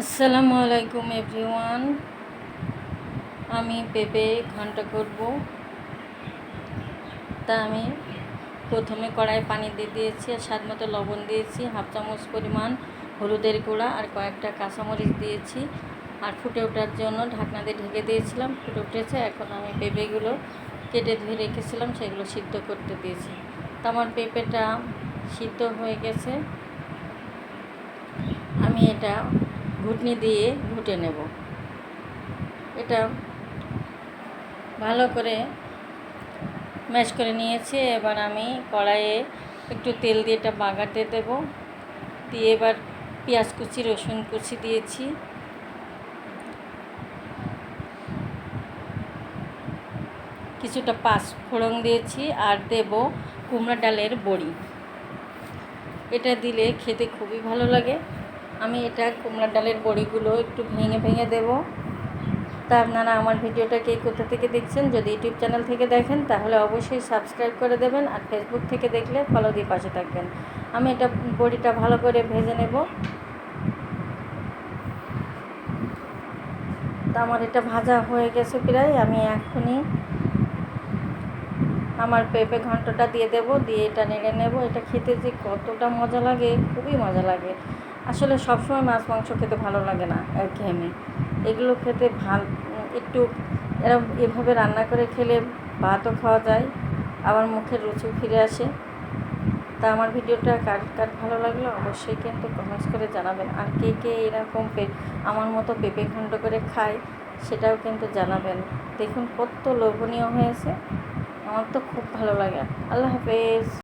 আসসালামু আলাইকুম এভরিওয়ান। আমি পেঁপে ঘন্ট করব। তা আমি প্রথমে কড়াই পানি দিয়ে দিয়েছি আর স্বাদ মতো লবণ দিয়েছি, হাফ চামচ পরিমাণ হলুদের গুঁড়া আর কয়েকটা কাঁচামরিচ দিয়েছি আর ফুটে ওঠার জন্য ঢাকনা দিয়ে ঢেকে দিয়েছিলাম। ফুটে উঠেছে। এখন আমি পেঁপেগুলো কেটে ধুয়ে রেখেছিলাম, সেগুলো সিদ্ধ করতে দিয়েছি। তো আমার পেঁপেটা সিদ্ধ হয়ে গেছে। আমি এটা ঘুটনি দিয়ে ঘুটে নেব। এটা ভালো করে ম্যাশ করে নিয়েছি। এবার আমি কড়াইয়ে একটু তেল দিয়ে এটা বাগাতে দেবো। দিয়ে এবার পেঁয়াজ কুচি, রসুন কুচি দিয়েছি, কিছুটা পাঁচফোড়ন দিয়েছি আর দেব কুমড়া ডালের বড়ি। এটা দিলে খেতে খুবই ভালো লাগে। আমি এটা কুমড়া ডালের বড়িগুলো একটু ভেঙে ভেঙে দেবো। তা আপনারা আমার ভিডিওটা কে কোথা থেকে দেখছেন, যদি ইউটিউব চ্যানেল থেকে দেখেন তাহলে অবশ্যই সাবস্ক্রাইব করে দেবেন, আর ফেসবুক থেকে দেখলে ফলো দিয়ে পাশে থাকবেন। আমি এটা বড়িটা ভালো করে ভেজে নেব। তা আমার এটা ভাজা হয়ে গেছে প্রায়। আমি এখনই আমার পেঁপে ঘন্টটা দিয়ে দেব, দিয়ে এটা নেড়ে নেব। এটা খেতে যে কতটা মজা লাগে, খুবই মজা লাগে। আসলে সবসময় মাছ মাংস খেতে ভালো লাগে না, একঘেয়েমি। এগুলো খেতে একটু এভাবে রান্না করে খেলে ভাতও খাওয়া যায়, আবার মুখের রুচি ফিরে আসে। তা আমার ভিডিওটা কার কার ভালো লাগলো অবশ্যই কিন্তু কমেন্টস করে জানাবেন। আর কে কে এরকম আমার মতো পেঁপে ঘন্ট করে খায় সেটাও কিন্তু জানাবেন। দেখুন কত লোভনীয় হয়েছে, আমার তো খুব ভালো লাগে। আল্লাহ হাফেজ।